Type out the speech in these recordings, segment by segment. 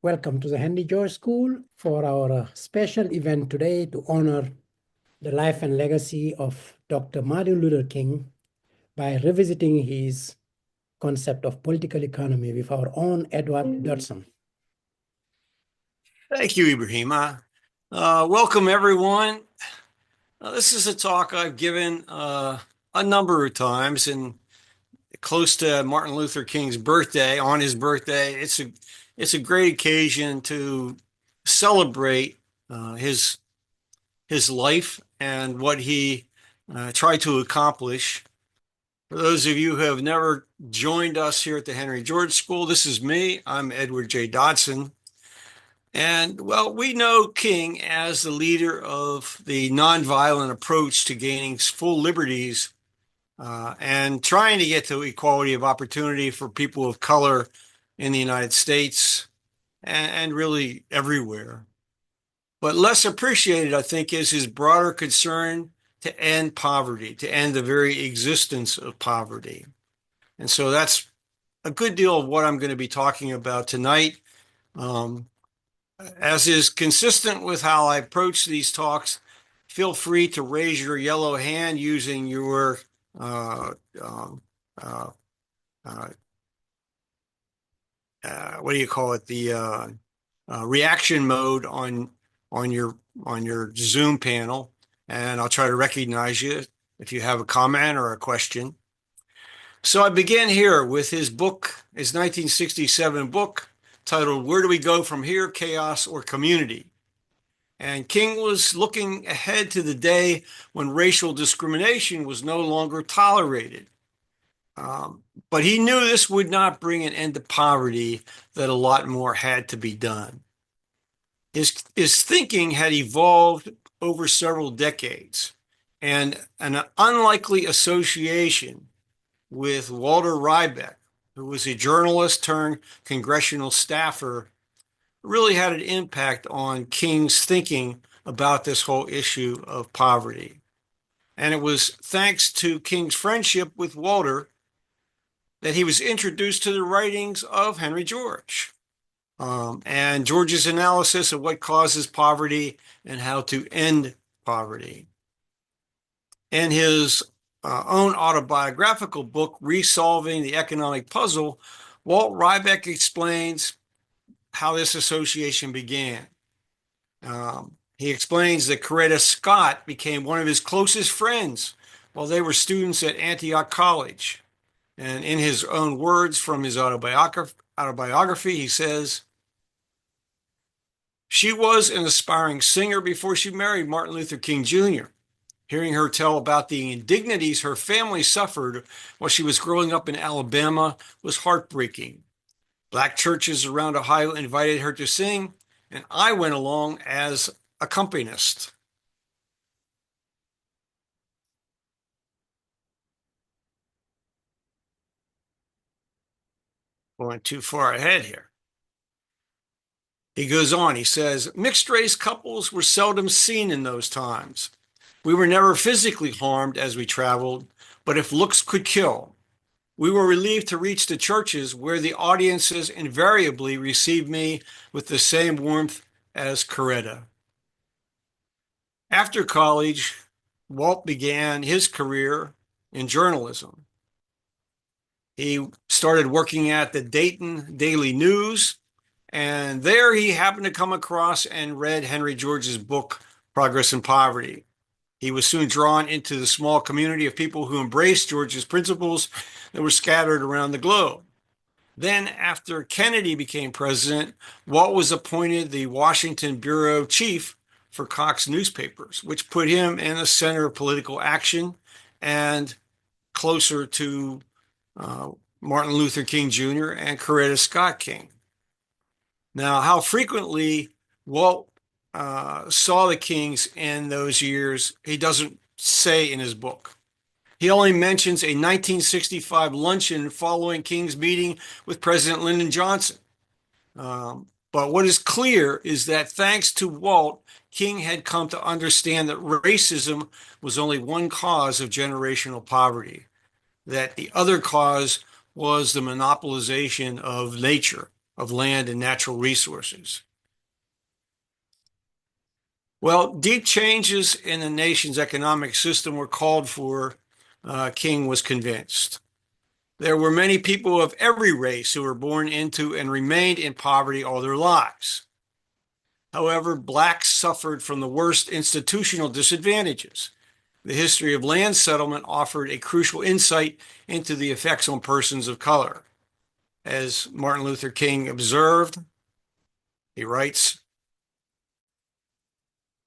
Welcome to the Henry George School for our special event today to honor the life and legacy of Dr. Martin Luther King by revisiting his concept of political economy with our own Edward Dodson. Thank you, Ibrahima. Welcome, everyone. This is a talk I've given a number of times, and close to Martin Luther King's birthday, on his birthday, it's a great occasion to celebrate his life and what he tried to accomplish. For those of you who have never joined us here at the Henry George School, this is me. I'm Edward J. Dodson. And well, we know King as the leader of the nonviolent approach to gaining full liberties and trying to get to equality of opportunity for people of color in the United States and really everywhere. But less appreciated, I think, is his broader concern to end poverty, to end the very existence of poverty. And so that's a good deal of what I'm going to be talking about tonight. As is consistent with how I approach these talks, feel free to raise your yellow hand using your what do you call it? The reaction mode on your Zoom panel, and I'll try to recognize you if you have a comment or a question. So I begin here with his book, his 1967 book, titled Where Do We Go From Here, Chaos or Community? And King was looking ahead to the day when racial discrimination was no longer tolerated. But he knew this would not bring an end to poverty, that a lot more had to be done. His thinking had evolved over several decades, and an unlikely association with Walter Riebeck, who was a journalist turned congressional staffer, really had an impact on King's thinking about this whole issue of poverty. And it was thanks to King's friendship with Walter that he was introduced to the writings of Henry George and George's analysis of what causes poverty and how to end poverty. In his own autobiographical book, Resolving the Economic Puzzle, Walt Riebeck explains how this association began. He explains that Coretta Scott became one of his closest friends while they were students at Antioch College. And in his own words from his autobiography, he says, "She was an aspiring singer before she married Martin Luther King Jr. Hearing her tell about the indignities her family suffered while she was growing up in Alabama was heartbreaking. Black churches around Ohio invited her to sing, and I went along as accompanist." Going too far ahead here. He goes on, he says, "Mixed race couples were seldom seen in those times. We were never physically harmed as we traveled, but if looks could kill, we were relieved to reach the churches where the audiences invariably received me with the same warmth as Coretta." After college, Walt began his career in journalism. He started working at the Dayton Daily News, and there he happened to come across and read Henry George's book, Progress and Poverty. He was soon drawn into the small community of people who embraced George's principles that were scattered around the globe. Then, after Kennedy became president, Walt was appointed the Washington bureau chief for Cox newspapers, which put him in the center of political action and closer to Martin Luther King Jr. and Coretta Scott King. Now, how frequently Walt saw the Kings in those years, he doesn't say in his book. He only mentions a 1965 luncheon following King's meeting with President Lyndon Johnson. But what is clear is that thanks to Walt, King had come to understand that racism was only one cause of generational poverty, that the other cause was the monopolization of nature, of land and natural resources. Well, deep changes in the nation's economic system were called for, King was convinced. There were many people of every race who were born into and remained in poverty all their lives. However, blacks suffered from the worst institutional disadvantages. The history of land settlement offered a crucial insight into the effects on persons of color. As Martin Luther King observed, he writes,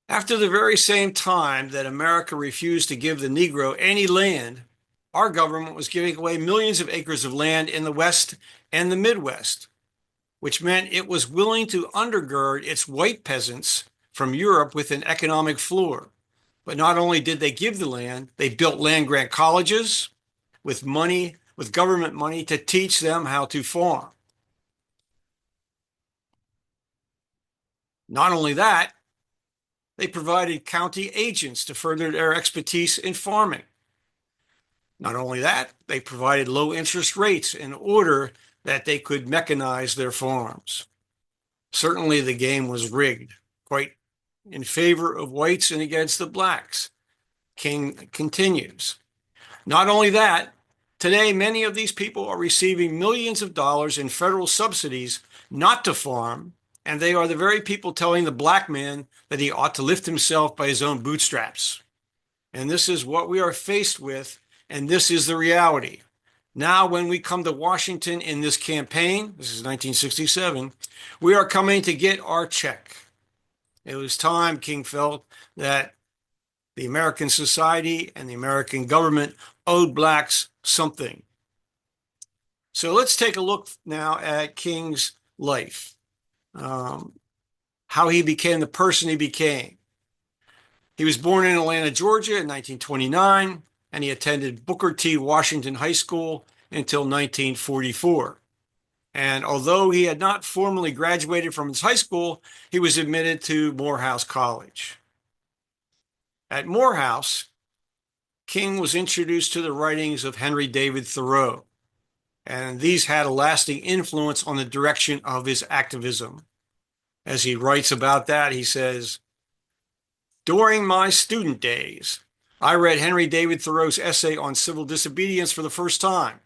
"After the very same time that America refused to give the Negro any land, our government was giving away millions of acres of land in the West and the Midwest, which meant it was willing to undergird its white peasants from Europe with an economic floor. But not only did they give the land, they built land-grant colleges with money, with government money to teach them how to farm. Not only that, they provided county agents to further their expertise in farming. Not only that, they provided low interest rates in order that they could mechanize their farms. Certainly the game was rigged, quite in favor of whites and against the blacks." King continues. "Not only that, today many of these people are receiving millions of dollars in federal subsidies not to farm, and they are the very people telling the black man that he ought to lift himself by his own bootstraps. And this is what we are faced with, and this is the reality. Now, when we come to Washington in this campaign," this is 1967, "we are coming to get our check." It was time, King felt, that the American society and the American government owed blacks something. So let's take a look now at King's life, how he became the person he became. He was born in Atlanta, Georgia in 1929, and he attended Booker T. Washington High School until 1944. And although he had not formally graduated from his high school, he was admitted to Morehouse College. At Morehouse, King was introduced to the writings of Henry David Thoreau, and these had a lasting influence on the direction of his activism. As he writes about that, he says, "During my student days, I read Henry David Thoreau's essay on civil disobedience for the first time.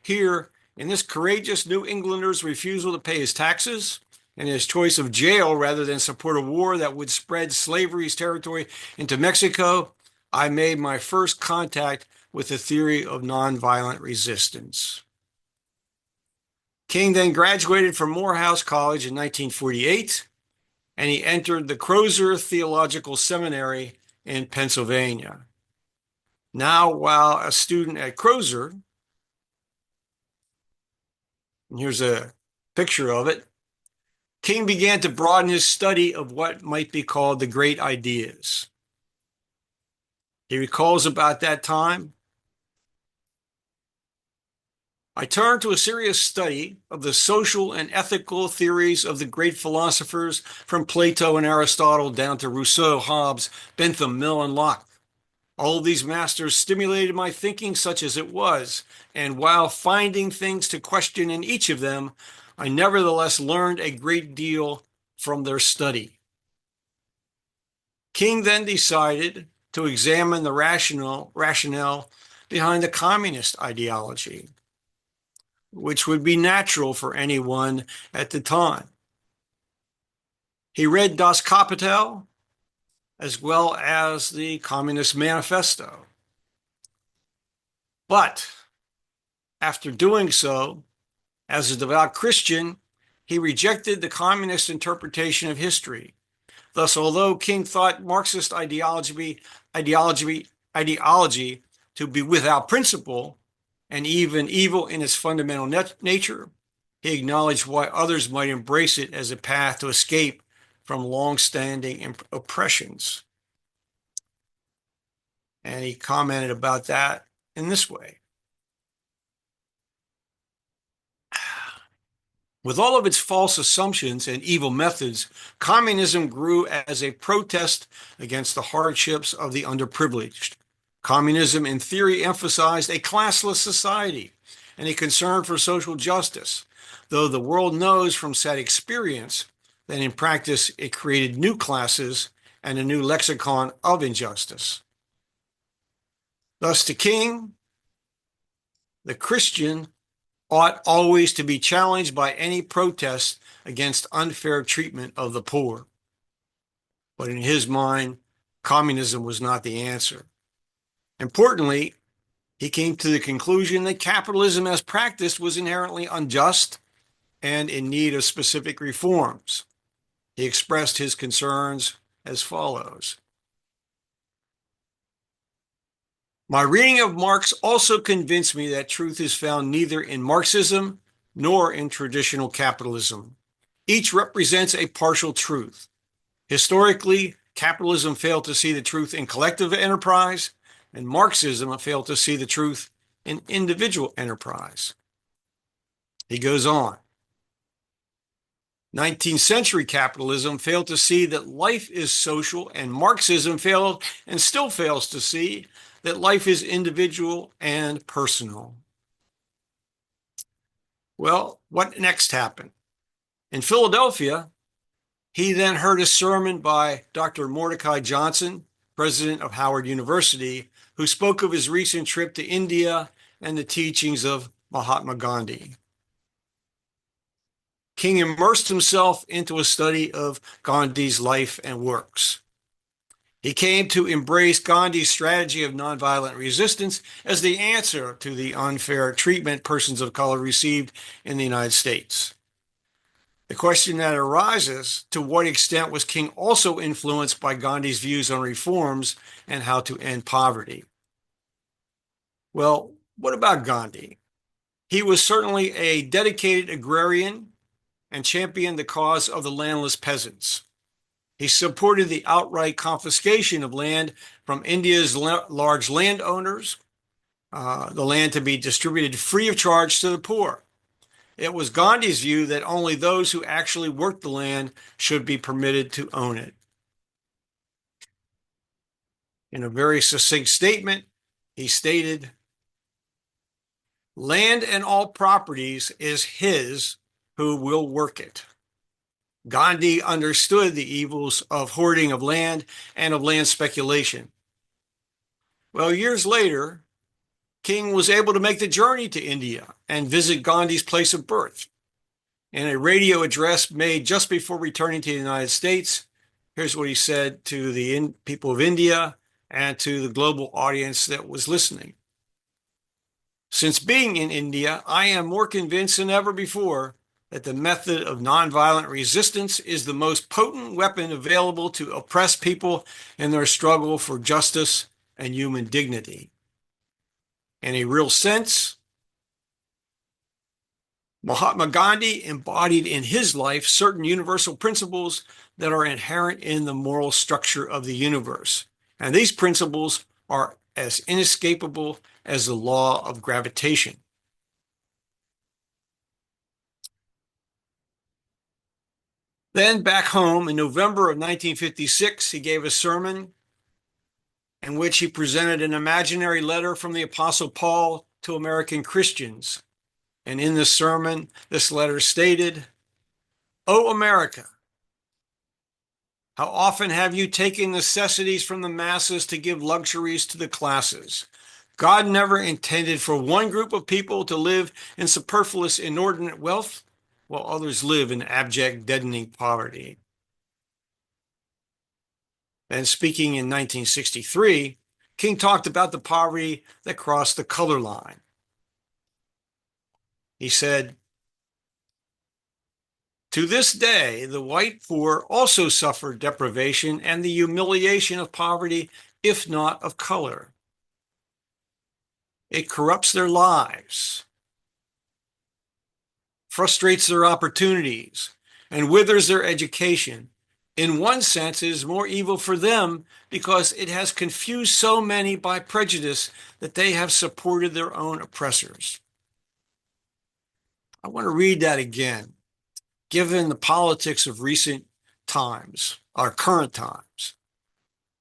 Here, in this courageous New Englander's refusal to pay his taxes and his choice of jail rather than support a war that would spread slavery's territory into Mexico, I made my first contact with the theory of nonviolent resistance." King then graduated from Morehouse College in 1948, and he entered the Crozer Theological Seminary in Pennsylvania. Now, while a student at Crozer, and here's a picture of it, King began to broaden his study of what might be called the great ideas. He recalls about that time, "I turned to a serious study of the social and ethical theories of the great philosophers from Plato and Aristotle down to Rousseau, Hobbes, Bentham, Mill, and Locke. All of these masters stimulated my thinking such as it was, and while finding things to question in each of them, I nevertheless learned a great deal from their study." King then decided to examine the rationale behind the communist ideology, which would be natural for anyone at the time. He read Das Kapital as well as the Communist Manifesto. But after doing so, as a devout Christian, he rejected the communist interpretation of history. Thus, although King thought Marxist ideology to be without principle and even evil in its fundamental nature, he acknowledged why others might embrace it as a path to escape from long-standing oppressions. And he commented about that in this way. "With all of its false assumptions and evil methods, communism grew as a protest against the hardships of the underprivileged. Communism, in theory, emphasized a classless society and a concern for social justice. though the world knows from sad experience that in practice it created new classes and a new lexicon of injustice. Thus, the king, the Christian, ought always to be challenged by any protest against unfair treatment of the poor. But in his mind, communism was not the answer. Importantly, he came to the conclusion that capitalism as practiced was inherently unjust and in need of specific reforms. He expressed his concerns as follows. My reading of Marx also convinced me that truth is found neither in Marxism nor in traditional capitalism. Each represents a partial truth. Historically, capitalism failed to see the truth in collective enterprise, and Marxism failed to see the truth in individual enterprise. He goes on. 19th century capitalism failed to see that life is social, and Marxism failed and still fails to see that life is individual and personal. Well, what next happened? In Philadelphia, he then heard a sermon by Dr. Mordecai Johnson, president of Howard University, who spoke of his recent trip to India and the teachings of Mahatma Gandhi. King immersed himself into a study of Gandhi's life and works. He came to embrace Gandhi's strategy of nonviolent resistance as the answer to the unfair treatment persons of color received in the United States. The question that arises, to what extent was King also influenced by Gandhi's views on reforms and how to end poverty? Well, what about Gandhi? He was certainly a dedicated agrarian and championed the cause of the landless peasants. He supported the outright confiscation of land from India's large landowners, the land to be distributed free of charge to the poor. It was Gandhi's view that only those who actually worked the land should be permitted to own it. In a very succinct statement, he stated, "Land and all properties is his who will work it." Gandhi understood the evils of hoarding of land and of land speculation. Well, years later, King was able to make the journey to India and visit Gandhi's place of birth. In a radio address made just before returning to the United States, here's what he said to the people of India and to the global audience that was listening. Since being in India, I am more convinced than ever before that the method of nonviolent resistance is the most potent weapon available to oppress people in their struggle for justice and human dignity. In a real sense, Mahatma Gandhi embodied in his life certain universal principles that are inherent in the moral structure of the universe. And these principles are as inescapable as the law of gravitation. Then back home in November of 1956, he gave a sermon in which he presented an imaginary letter from the Apostle Paul to American Christians. And in the sermon, this letter stated, "O America, how often have you taken necessities from the masses to give luxuries to the classes? God never intended for one group of people to live in superfluous, inordinate wealth, while others live in abject, deadening poverty." And speaking in 1963, King talked about the poverty that crossed the color line. He said, "To this day, the white poor also suffer deprivation and the humiliation of poverty, if not of color. It corrupts their lives, frustrates their opportunities, and withers their education. In one sense, it is more evil for them because it has confused so many by prejudice that they have supported their own oppressors." I want to read that again. Given the politics of recent times, our current times,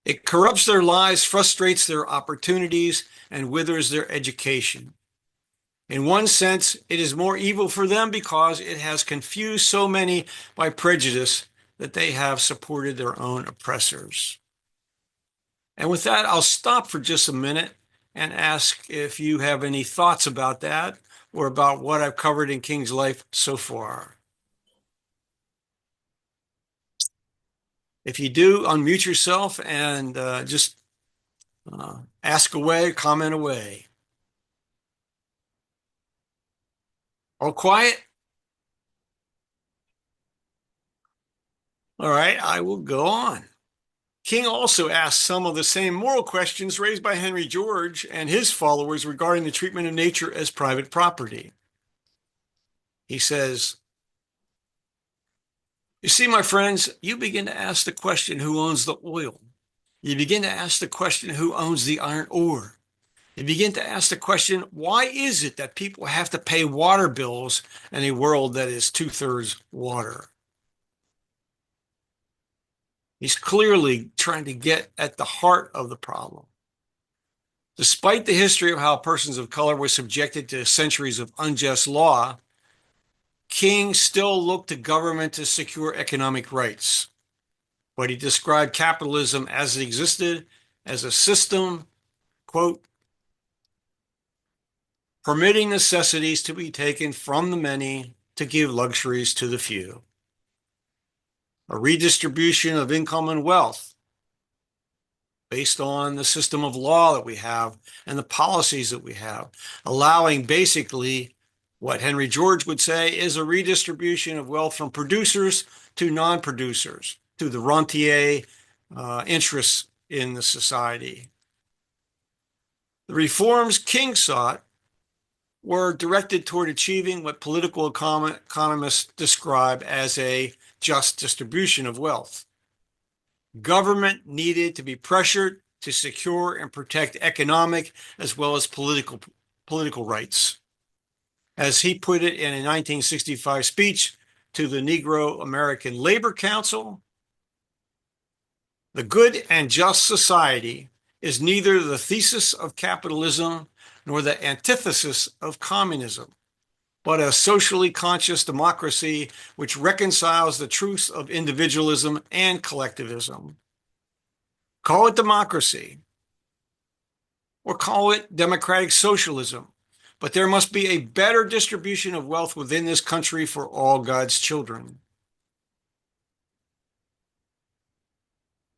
it corrupts their lives, frustrates their opportunities, and withers their education. In one sense, it is more evil for them because it has confused so many by prejudice that they have supported their own oppressors. And with that, I'll stop for just a minute and ask if you have any thoughts about that or about what I've covered in King's life so far. If you do, unmute yourself and just ask away, comment away. All quiet? All right, I will go on. King also asked some of the same moral questions raised by Henry George and his followers regarding the treatment of nature as private property. He says, "You see, my friends, you begin to ask the question, who owns the oil? You begin to ask the question, who owns the iron ore? You begin to ask the question, why is it that people have to pay water bills in a world that is two-thirds water?" He's clearly trying to get at the heart of the problem. Despite the history of how persons of color were subjected to centuries of unjust law, King still looked to government to secure economic rights. But he described capitalism as it existed as a system, quote, permitting necessities to be taken from the many to give luxuries to the few. A redistribution of income and wealth based on the system of law that we have and the policies that we have, allowing basically what Henry George would say is a redistribution of wealth from producers to non-producers, to the rentier interests in the society. The reforms King sought were directed toward achieving what political economists describe as a just distribution of wealth. Government needed to be pressured to secure and protect economic as well as political rights. As he put it in a 1965 speech to the Negro American Labor Council, the good and just society is neither the thesis of capitalism nor the antithesis of communism, but a socially conscious democracy which reconciles the truths of individualism and collectivism. Call it democracy, or call it democratic socialism, but there must be a better distribution of wealth within this country for all God's children.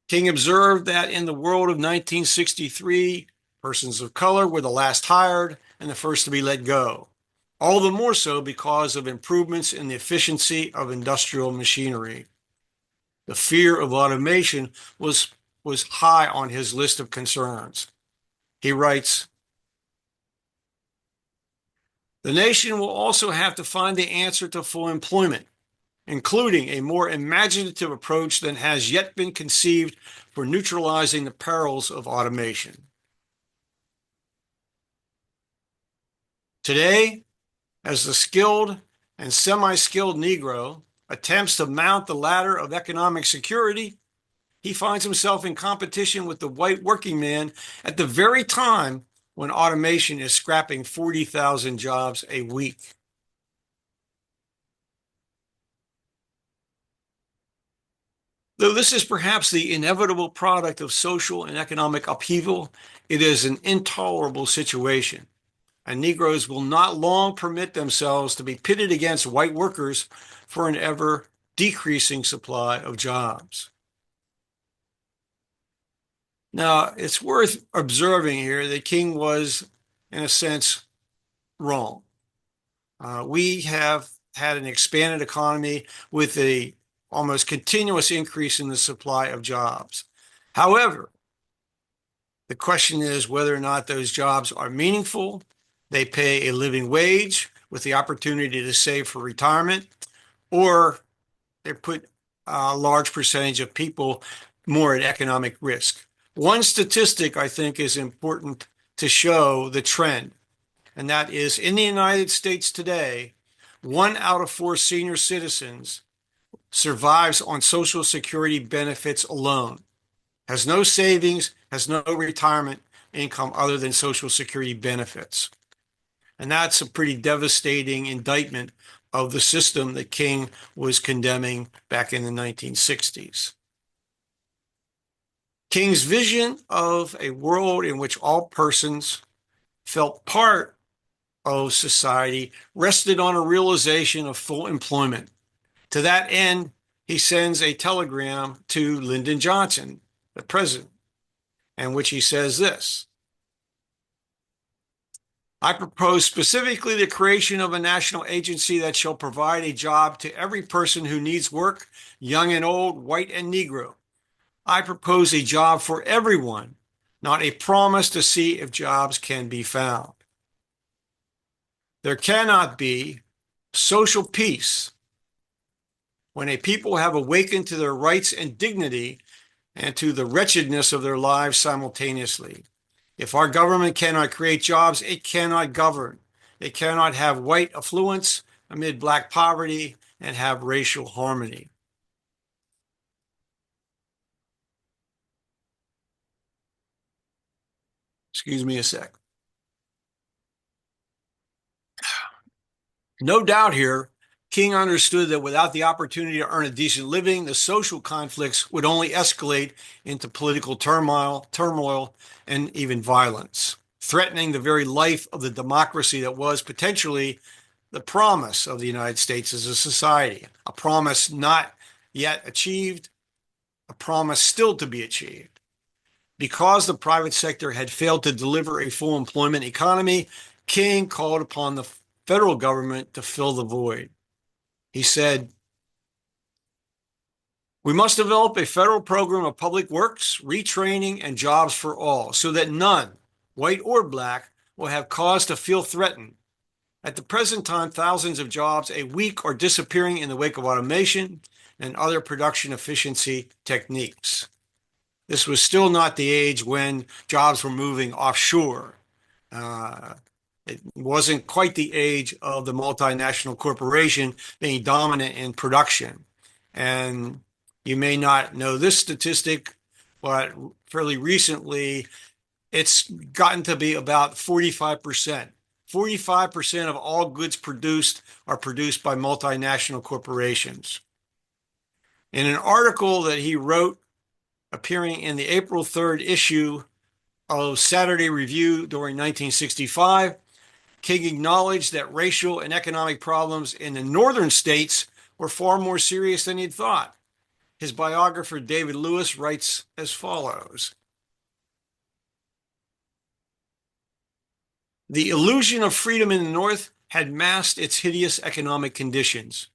King observed that in the world of 1963, persons of color were the last hired and the first to be let go. All the more so because of improvements in the efficiency of industrial machinery. The fear of automation was high on his list of concerns. He writes, "The nation will also have to find the answer to full employment, including a more imaginative approach than has yet been conceived for neutralizing the perils of automation." Today, as the skilled and semi-skilled Negro attempts to mount the ladder of economic security, he finds himself in competition with the white working man at the very time when automation is scrapping 40,000 jobs a week. Though this is perhaps the inevitable product of social and economic upheaval, it is an intolerable situation, and Negroes will not long permit themselves to be pitted against white workers for an ever decreasing supply of jobs. Now, it's worth observing here that King was, in a sense, wrong. We have had an expanded economy with a almost continuous increase in the supply of jobs. However, the question is whether or not those jobs are meaningful, they pay a living wage with the opportunity to save for retirement, or they put a large percentage of people more at economic risk. One statistic I think is important to show the trend, and that is in the United States today, 1 out of 4 senior citizens survives on Social Security benefits alone, has no savings, has no retirement income other than Social Security benefits. And that's a pretty devastating indictment of the system that King was condemning back in the 1960s. King's vision of a world in which all persons felt part of society rested on a realization of full employment. To that end, he sends a telegram to Lyndon Johnson, the president, in which he says this: I propose specifically the creation of a national agency that shall provide a job to every person who needs work, young and old, white and Negro. I propose a job for everyone, not a promise to see if jobs can be found. There cannot be social peace when a people have awakened to their rights and dignity and to the wretchedness of their lives simultaneously. If our government cannot create jobs, it cannot govern. It cannot have white affluence amid black poverty and have racial harmony. Excuse me a sec. No doubt here, King understood that without the opportunity to earn a decent living, the social conflicts would only escalate into political turmoil, and even violence, threatening the very life of the democracy that was potentially the promise of the United States as a society, a promise not yet achieved, a promise still to be achieved. Because the private sector had failed to deliver a full employment economy, King called upon the federal government to fill the void. He said, we must develop a federal program of public works, retraining, and jobs for all, so that none, white or black, will have cause to feel threatened. At the present time, thousands of jobs a week are disappearing in the wake of automation and other production efficiency techniques. This was still not the age when jobs were moving offshore. It wasn't quite the age of the multinational corporation being dominant in production. And you may not know this statistic, but fairly recently, it's gotten to be about 45%. 45% of all goods produced are produced by multinational corporations. In an article that he wrote appearing in the April 3rd issue of Saturday Review during 1965, King acknowledged that racial and economic problems in the northern states were far more serious than he'd thought. His biographer, David Lewis, writes as follows: the illusion of freedom in the North had masked its hideous economic conditions.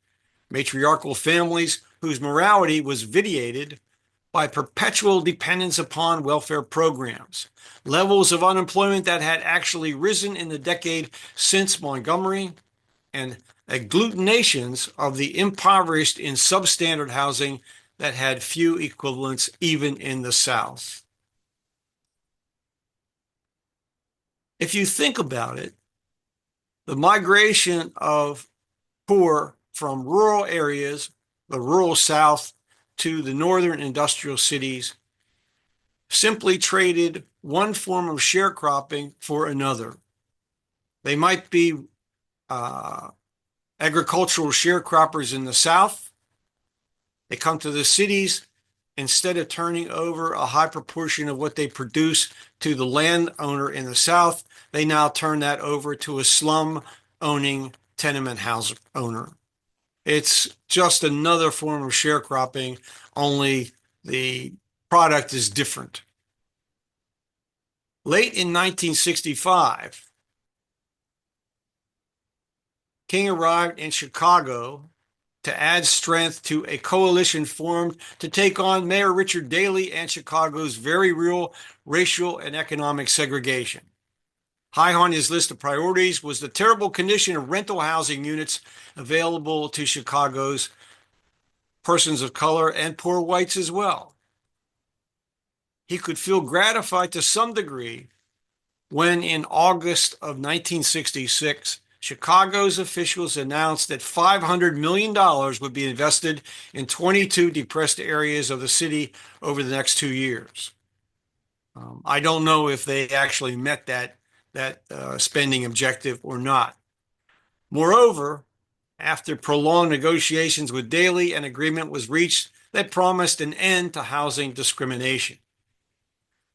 Matriarchal families whose morality was vitiated by perpetual dependence upon welfare programs, levels of unemployment that had actually risen in the decade since Montgomery, and agglutinations of the impoverished in substandard housing that had few equivalents even in the South. If you think about it, the migration of poor from rural areas, the rural South, to the northern industrial cities simply traded one form of sharecropping for another. They might be agricultural sharecroppers in the South. They come to the cities. Instead of turning over a high proportion of what they produce to the landowner in the South, they now turn that over to a slum-owning tenement house owner. It's just another form of sharecropping, only the product is different. Late in 1965, King arrived in Chicago to add strength to a coalition formed to take on Mayor Richard Daley and Chicago's very real racial and economic segregation. High on his list of priorities was the terrible condition of rental housing units available to Chicago's persons of color and poor whites as well. He could feel gratified to some degree when in August of 1966, Chicago's officials announced that $500 million would be invested in 22 depressed areas of the city over the next 2 years. I don't know if they actually met that that spending objective or not. Moreover, after prolonged negotiations with Daley, an agreement was reached that promised an end to housing discrimination.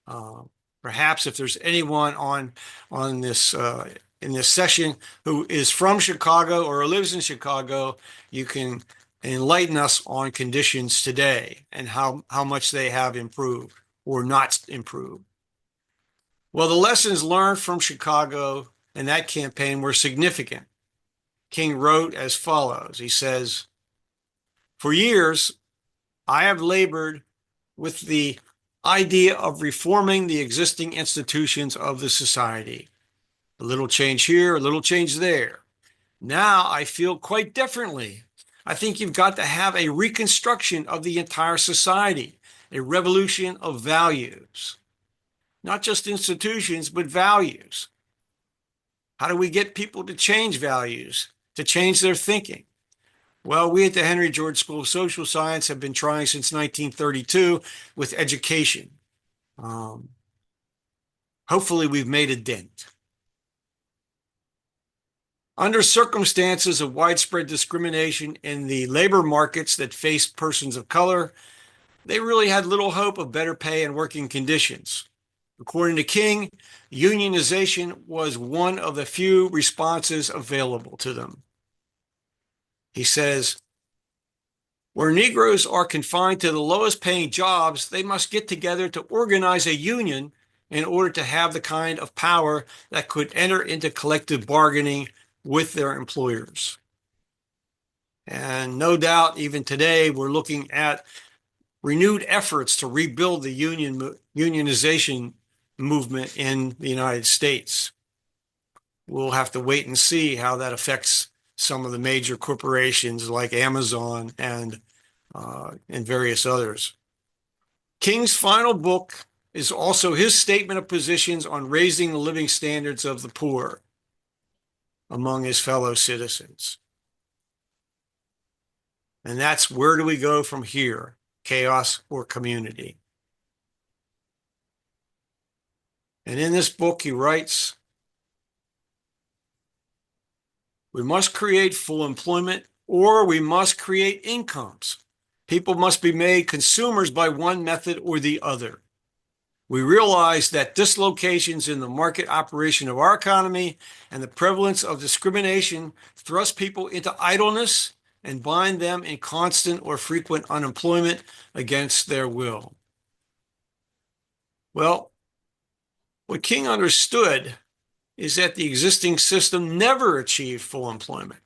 Uh, Perhaps if there's anyone on this in this session who is from Chicago or lives in Chicago, you can enlighten us on conditions today and how much they have improved or not improved. Well, the lessons learned from Chicago and that campaign were significant. King wrote as follows. He says, "For years, I have labored with the idea of reforming the existing institutions of the society. A little change here, a little change there. Now I feel quite differently. I think you've got to have a reconstruction of the entire society, a revolution of values, not just institutions, but values. How do we get people to change values, to change their thinking? Well, we at the Henry George School of Social Science have been trying since 1932 with education. Hopefully, we've made a dent. Under circumstances of widespread discrimination in the labor markets that faced persons of color, they really had little hope of better pay and working conditions. According to King, unionization was one of the few responses available to them. He says, where Negroes are confined to the lowest paying jobs, they must get together to organize a union in order to have the kind of power that could enter into collective bargaining with their employers. And no doubt, even today, we're looking at renewed efforts to rebuild the unionization movement in the United States. We'll have to wait and see how that affects some of the major corporations like Amazon and various others. King's final book is also his statement of positions on raising the living standards of the poor among his fellow citizens. And that's where do we go from here, chaos or community? And in this book, he writes, we must create full employment or we must create incomes. People must be made consumers by one method or the other. We realize that dislocations in the market operation of our economy and the prevalence of discrimination thrust people into idleness and bind them in constant or frequent unemployment against their will. Well, what King understood is that the existing system never achieved full employment.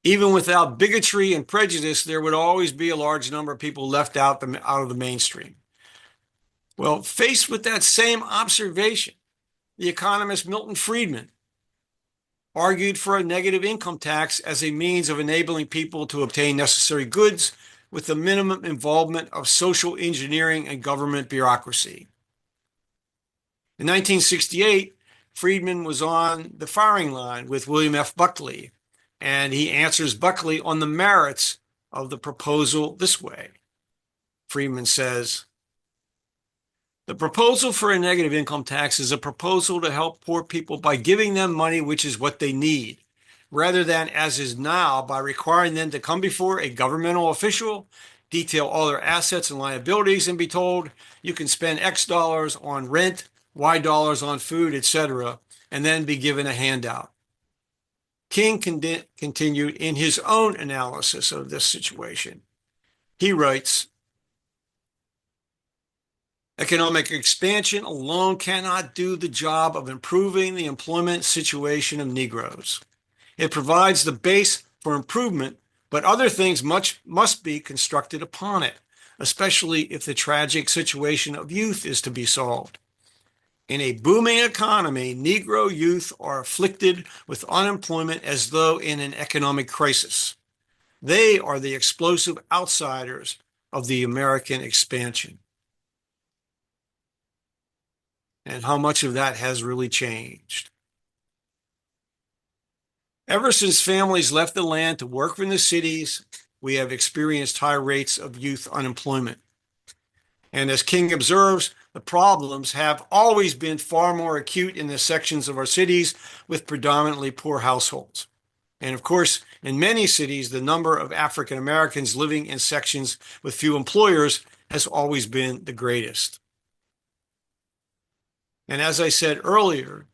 Even without bigotry and prejudice, there would always be a large number of people left out of the mainstream. Well, faced with that same observation, the economist Milton Friedman argued for a negative income tax as a means of enabling people to obtain necessary goods with the minimum involvement of social engineering and government bureaucracy. In 1968, Friedman was on the firing line with William F. Buckley, and he answers Buckley on the merits of the proposal this way. Friedman says, the proposal for a negative income tax is a proposal to help poor people by giving them money, which is what they need, rather than, as is now, by requiring them to come before a governmental official, detail all their assets and liabilities, and be told you can spend X dollars on rent, Y dollars on food, etc., and then be given a handout. King continued in his own analysis of this situation. He writes, economic expansion alone cannot do the job of improving the employment situation of Negroes. It provides the base for improvement, but other things must be constructed upon it, especially if the tragic situation of youth is to be solved. In a booming economy, Negro youth are afflicted with unemployment as though in an economic crisis. They are the explosive outsiders of the American expansion. And how much of that has really changed? Ever since families left the land to work in the cities, we have experienced high rates of youth unemployment. And as King observes, the problems have always been far more acute in the sections of our cities with predominantly poor households. And of course, in many cities, the number of African Americans living in sections with few employers has always been the greatest. And as I said earlier,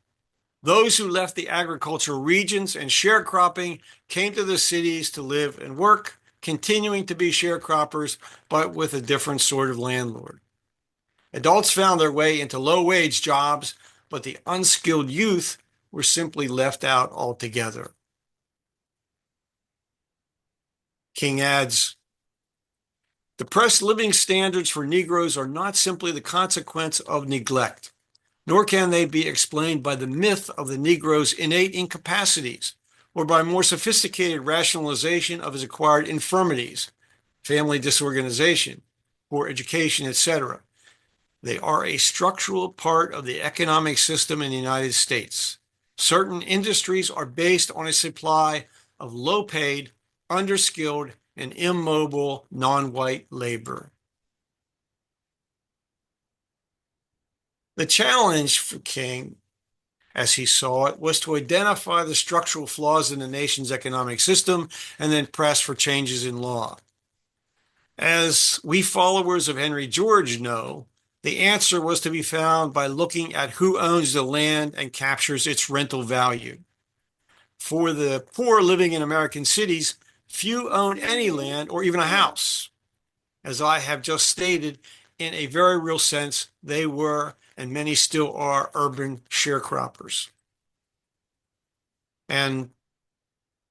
those who left the agricultural regions and sharecropping came to the cities to live and work, continuing to be sharecroppers, but with a different sort of landlord. Adults found their way into low-wage jobs, but the unskilled youth were simply left out altogether. King adds, depressed living standards for Negroes are not simply the consequence of neglect, nor can they be explained by the myth of the Negro's innate incapacities or by more sophisticated rationalization of his acquired infirmities, family disorganization, poor education, etc. They are a structural part of the economic system in the United States. Certain industries are based on a supply of low-paid, underskilled, and immobile non-white labor. The challenge for King, as he saw it, was to identify the structural flaws in the nation's economic system and then press for changes in law. As we followers of Henry George know, the answer was to be found by looking at who owns the land and captures its rental value. For the poor living in American cities, few own any land or even a house. As I have just stated, in a very real sense, they were, and many still are, urban sharecroppers. And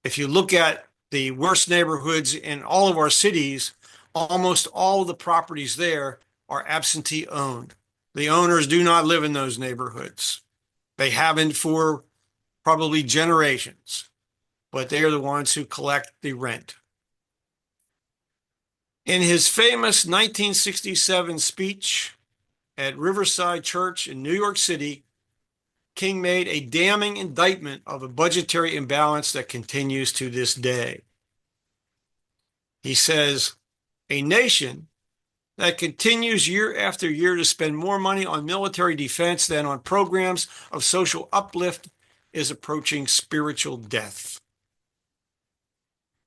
if you look at the worst neighborhoods in all of our cities, almost all of the properties there are absentee owned. The owners do not live in those neighborhoods. They haven't for probably generations, but they are the ones who collect the rent. In his famous 1967 speech at Riverside Church in New York City, King made a damning indictment of a budgetary imbalance that continues to this day. He says, a nation that continues year after year to spend more money on military defense than on programs of social uplift is approaching spiritual death.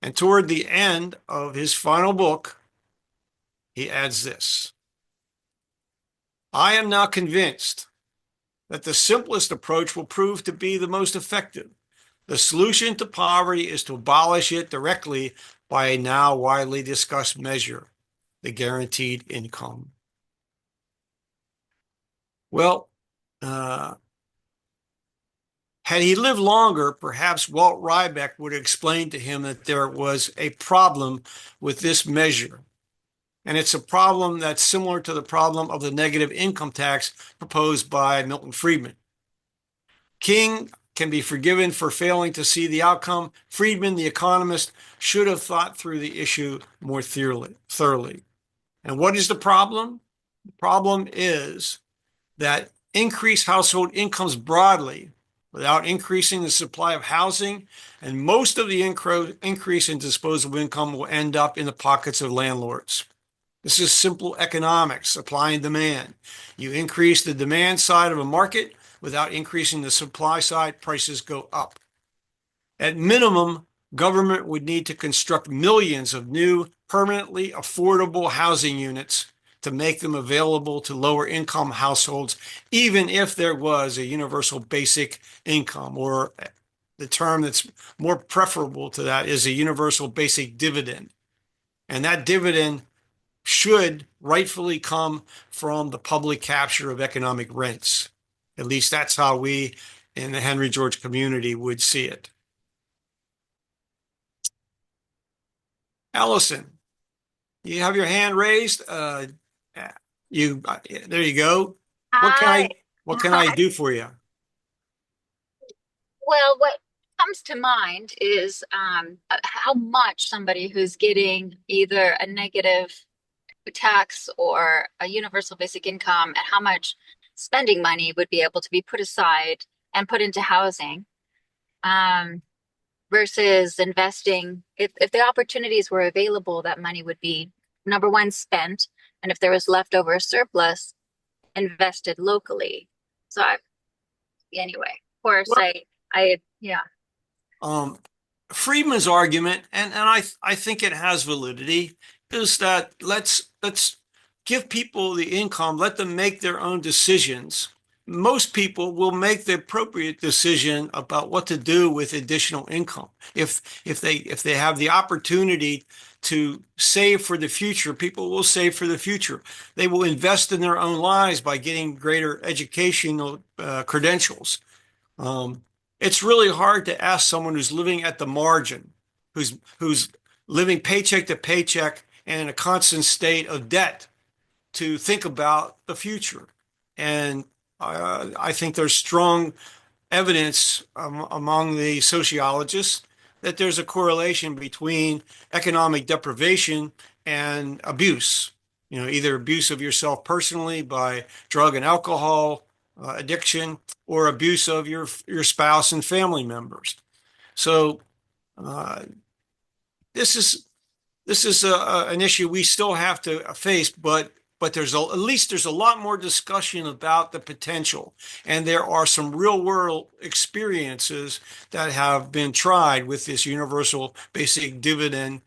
And toward the end of his final book, he adds this, I am now convinced that the simplest approach will prove to be the most effective. The solution to poverty is to abolish it directly by a now widely discussed measure, the guaranteed income. Well, had he lived longer, perhaps Walt Riebeck would explain to him that there was a problem with this measure. And it's a problem that's similar to the problem of the negative income tax proposed by Milton Friedman. King can be forgiven for failing to see the outcome. Friedman, the economist, should have thought through the issue more thoroughly. And what is the problem? The problem is that increased household incomes broadly without increasing the supply of housing, and most of the increase in disposable income will end up in the pockets of landlords. This is simple economics, supply and demand. You increase the demand side of a market without increasing the supply side, prices go up. At minimum, government would need to construct millions of new, permanently affordable housing units to make them available to lower income households, even if there was a universal basic income, or the term that's more preferable to that is a universal basic dividend. And that dividend should rightfully come from the public capture of economic rents. At least that's how we in the Henry George community would see it. Allison, you have your hand raised. There you go. What can Hi. I what can I do for you? Well, what comes to mind is how much somebody who's getting either a negative tax or a universal basic income, and how much spending money would be able to be put aside and put into housing, um, versus investing. If the opportunities were available, that money would be number one spent, And if there was leftover surplus, invested locally. So anyway, of course, Well, yeah. Friedman's argument, and I think it has validity, is that let's give people the income, let them make their own decisions. Most people will make the appropriate decision about what to do with additional income. If they have the opportunity to save for the future, people will save for the future. They will invest in their own lives by getting greater educational credentials. Um, it's really hard to ask someone who's living at the margin, who's living paycheck to paycheck and in a constant state of debt, to think about the future. And I think there's strong evidence among the sociologists that there's a correlation between economic deprivation and abuse. Either abuse of yourself personally by drug and alcohol addiction, or abuse of your spouse and family members. So uh, this is an issue we still have to face, but at least there's a lot more discussion about the potential, and there are some real world experiences that have been tried with this universal basic dividend,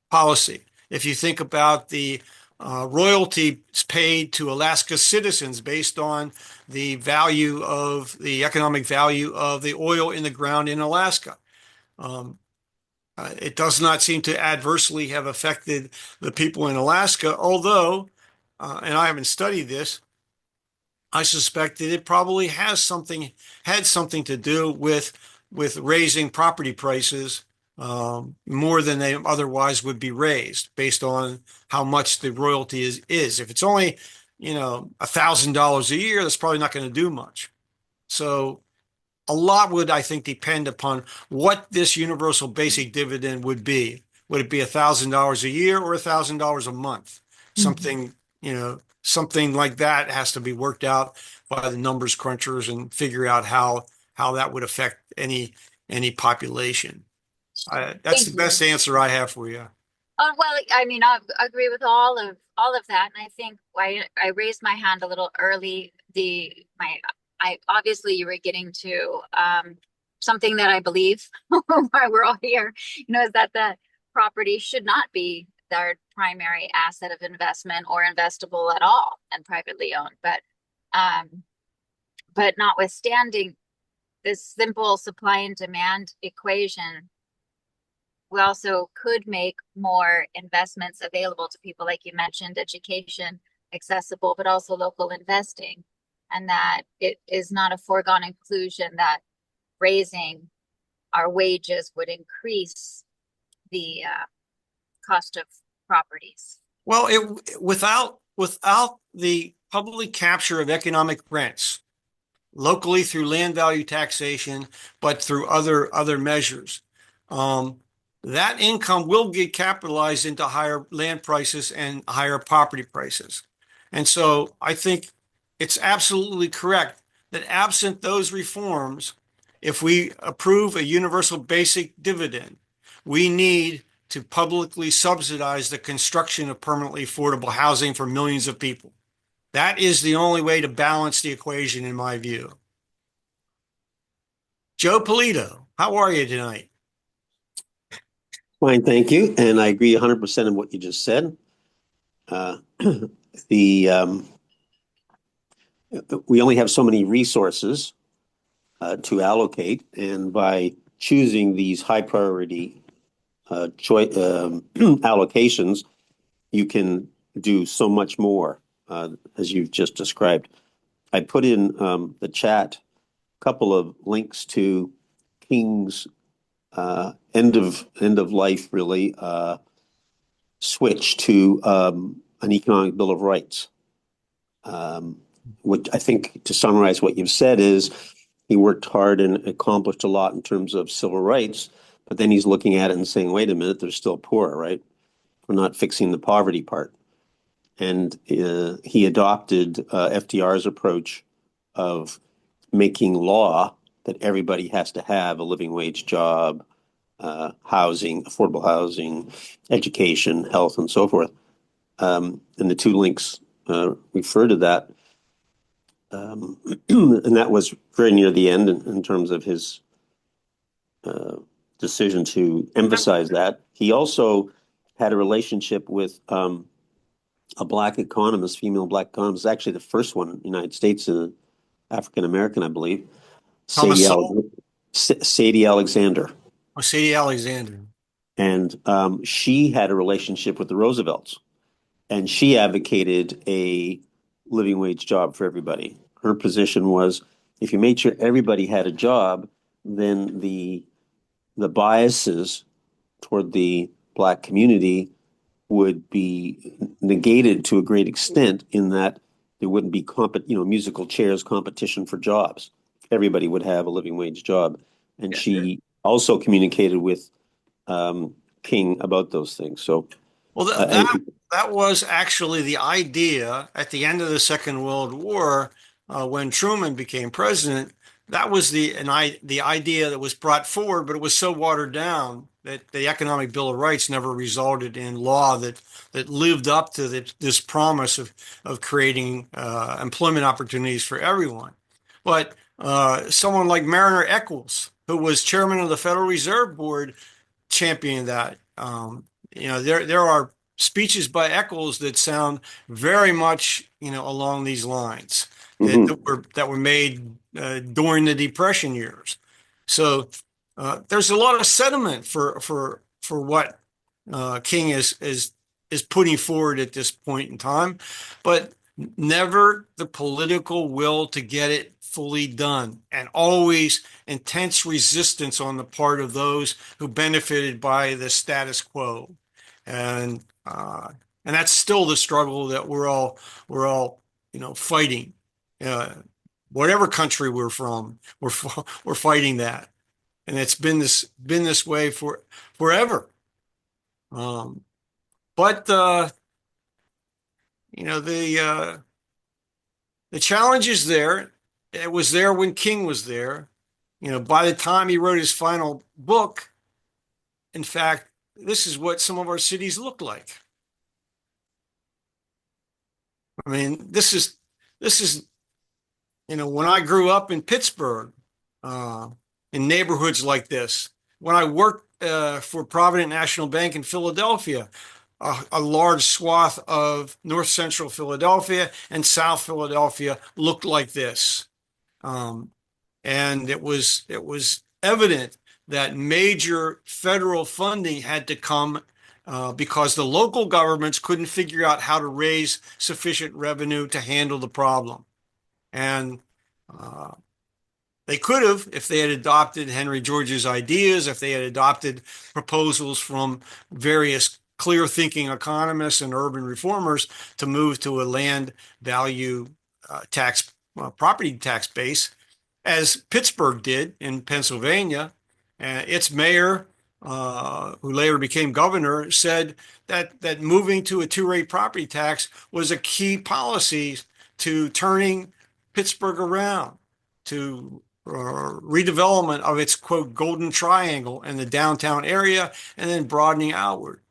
policy. If you think about the royalties paid to Alaska citizens based on the economic value of the oil in the ground in Alaska. Um, it does not seem to adversely have affected the people in Alaska, although, and I haven't studied this, I suspect that it probably had something to do with raising property prices more than they otherwise would be raised based on how much the royalty is. If it's only, $1,000 a year, that's probably not going to do much. So a lot would, I think, depend upon what this universal basic dividend would be. Would it be $1,000 a year or $1,000 a month? Something, something like that has to be worked out by the numbers crunchers and figure out how that would affect any population. That's the best answer I have for you. Well, I mean, I agree with all of that, and I think I raised my hand a little early. I obviously you were getting to something that I believe why we're all here, is that the property should not be their primary asset of investment or investable at all and privately owned. But notwithstanding this simple supply and demand equation, we also could make more investments available to people, like you mentioned, education, accessible, but also local investing. And that it is not a foregone conclusion that raising our wages would increase the cost of properties. Well, without the public capture of economic rents locally through land value taxation, but through other measures, that income will get capitalized into higher land prices and higher property prices. And so I think it's absolutely correct that absent those reforms, if we approve a universal basic dividend, we need to publicly subsidize the construction of permanently affordable housing for millions of people. That is the only way to balance the equation, in my view. Joe Polito, how are you tonight? Fine, thank you. And I agree 100% in what you just said. We only have so many resources to allocate, and by choosing these high priority allocations, you can do so much more, as you've just described. I put in the chat a couple of links to King's end of life, really, switch to an economic bill of rights. Which I think, to summarize what you've said, is he worked hard and accomplished a lot in terms of civil rights, but then he's looking at it and saying, wait a minute, they're still poor, right? We're not fixing the poverty part. And he adopted FDR's approach of making law that everybody has to have a living wage job, housing, affordable housing, education, health, and so forth. And the two links refer to that. And that was very near the end in terms of his decision to emphasize that. He also had a relationship with a black economist, female black economist, actually the first one in the United States, African American, I believe, Thomas Sadie, Sowell Sadie Alexander. or Sadie Alexander. And she had a relationship with the Roosevelts, and she advocated a living wage job for everybody. Her position was if you made sure everybody had a job, then the biases toward the black community would be negated to a great extent in that there wouldn't be musical chairs competition for jobs. Everybody would have a living wage job. And she also communicated with King about those things. So, well, that was actually the idea at the end of the Second World War when Truman became president. That was the idea that was brought forward, but it was so watered down that the Economic Bill of Rights never resulted in law that lived up to this promise of creating employment opportunities for everyone. But someone like Mariner Eccles, who was chairman of the Federal Reserve Board, championed that. There are speeches by Eccles that sound very much, along these lines that were made during the Depression years. So there's a lot of sentiment for what King is putting forward at this point in time, but never the political will to get it fully done, and always intense resistance on the part of those who benefited by the status quo. And that's still the struggle that we're all fighting. Whatever country we're from, we're fighting that, and it's been this way for forever. But the challenge is there. It was there when King was there. By the time he wrote his final book, in fact, this is what some of our cities look like. I mean, this is when I grew up in Pittsburgh, in neighborhoods like this, when I worked for Provident National Bank in Philadelphia, a large swath of north central Philadelphia and South Philadelphia looked like this. And it was evident that major federal funding had to come because the local governments couldn't figure out how to raise sufficient revenue to handle the problem. And they could have, if they had adopted Henry George's ideas, if they had adopted proposals from various clear-thinking economists and urban reformers to move to a land value tax, property tax base, as Pittsburgh did in Pennsylvania. Its mayor, who later became governor, said that moving to a two-rate property tax was a key policy to turning Pittsburgh around, to redevelopment of its, quote, golden triangle in the downtown area, and then broadening outward.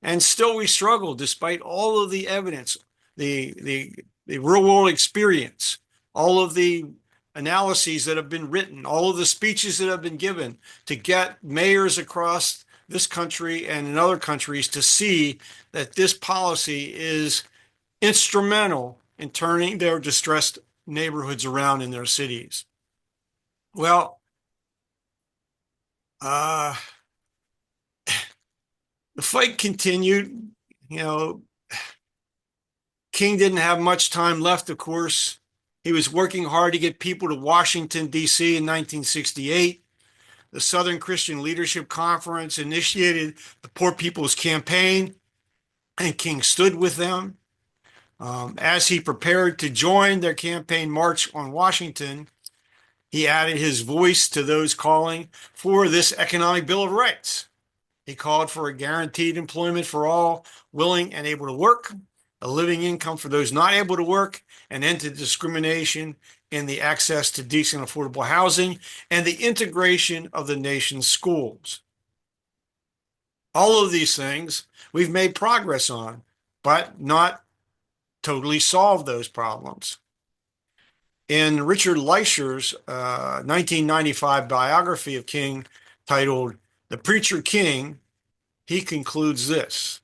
And still we struggle, despite all of the evidence, the real world experience, all of the analyses that have been written, all of the speeches that have been given, to get mayors across this country and in other countries to see that this policy is instrumental in turning their distressed neighborhoods around in their cities. Well, the fight continued. King didn't have much time left, of course. He was working hard to get people to Washington, D.C. in 1968. The Southern Christian Leadership Conference initiated the Poor People's Campaign, and King stood with them. As he prepared to join their campaign march on Washington, he added his voice to those calling for this economic Bill of Rights. He called for a guaranteed employment for all willing and able to work, a living income for those not able to work, an end to discrimination in the access to decent, affordable housing, and the integration of the nation's schools. All of these things we've made progress on, but not totally solve those problems. In Richard Leisher's 1995 biography of King titled The Preacher King, he concludes this: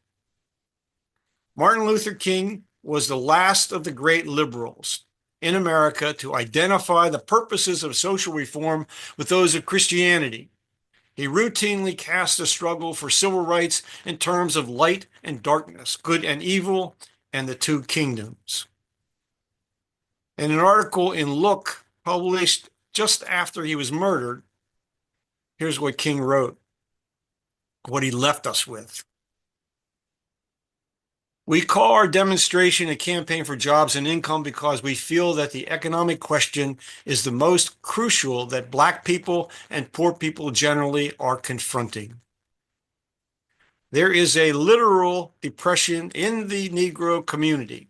Martin Luther King was the last of the great liberals in America to identify the purposes of social reform with those of Christianity. He routinely cast the struggle for civil rights in terms of light and darkness, good and evil, and the two kingdoms. In an article in Look, published just after he was murdered, here's what King wrote, what he left us with. We call our demonstration a campaign for jobs and income because we feel that the economic question is the most crucial that Black people and poor people generally are confronting. There is a literal depression in the Negro community.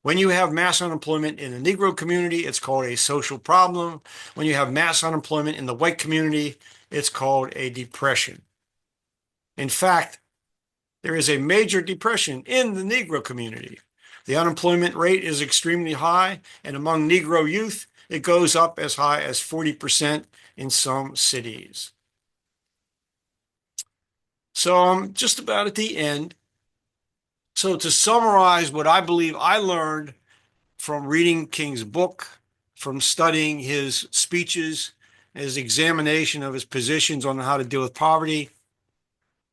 When you have mass unemployment in the Negro community, it's called a social problem. When you have mass unemployment in the white community, it's called a depression. In fact, there is a major depression in the Negro community. The unemployment rate is extremely high, and among Negro youth, it goes up as high as 40% in some cities. So I'm just about at the end. So to summarize what I believe I learned from reading King's book, from studying his speeches, his examination of his positions on how to deal with poverty,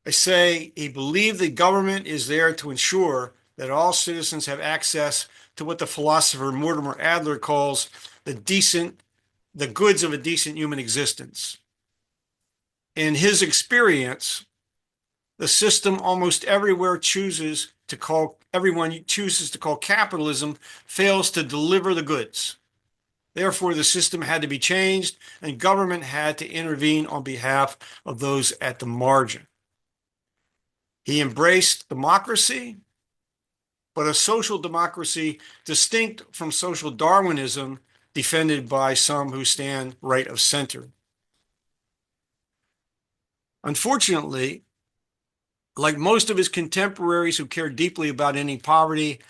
I say he believed the government is there to ensure that all citizens have access to what the philosopher Mortimer Adler calls the goods of a decent human existence. In his experience, the system almost everywhere everyone chooses to call capitalism fails to deliver the goods. Therefore, the system had to be changed and government had to intervene on behalf of those at the margin. He embraced democracy, but a social democracy distinct from social Darwinism defended by some who stand right of center. Unfortunately, like most of his contemporaries who cared deeply about ending poverty,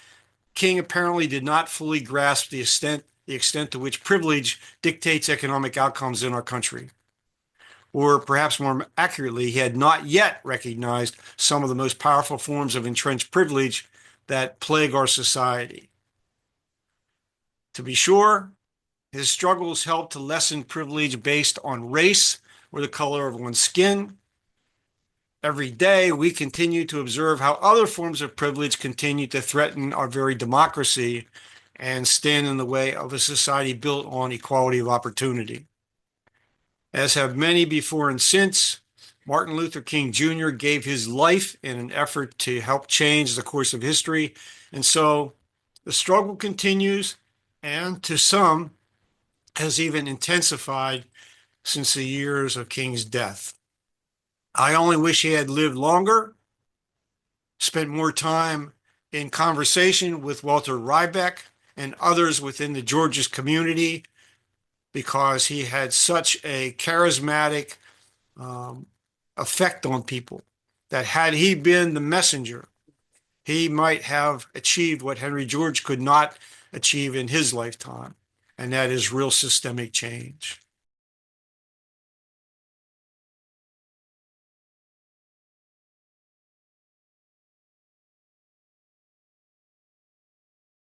King apparently did not fully grasp the extent to which privilege dictates economic outcomes in our country. Or perhaps more accurately, he had not yet recognized some of the most powerful forms of entrenched privilege that plague our society. To be sure, his struggles helped to lessen privilege based on race or the color of one's skin. Every day, we continue to observe how other forms of privilege continue to threaten our very democracy and stand in the way of a society built on equality of opportunity. As have many before and since, Martin Luther King Jr. gave his life in an effort to help change the course of history. And so the struggle continues and to some has even intensified since the years of King's death. I only wish he had lived longer, spent more time in conversation with Walter Rybeck and others within the Georges community, because he had such a charismatic effect on people that had he been the messenger, he might have achieved what Henry George could not achieve in his lifetime, and that is real systemic change.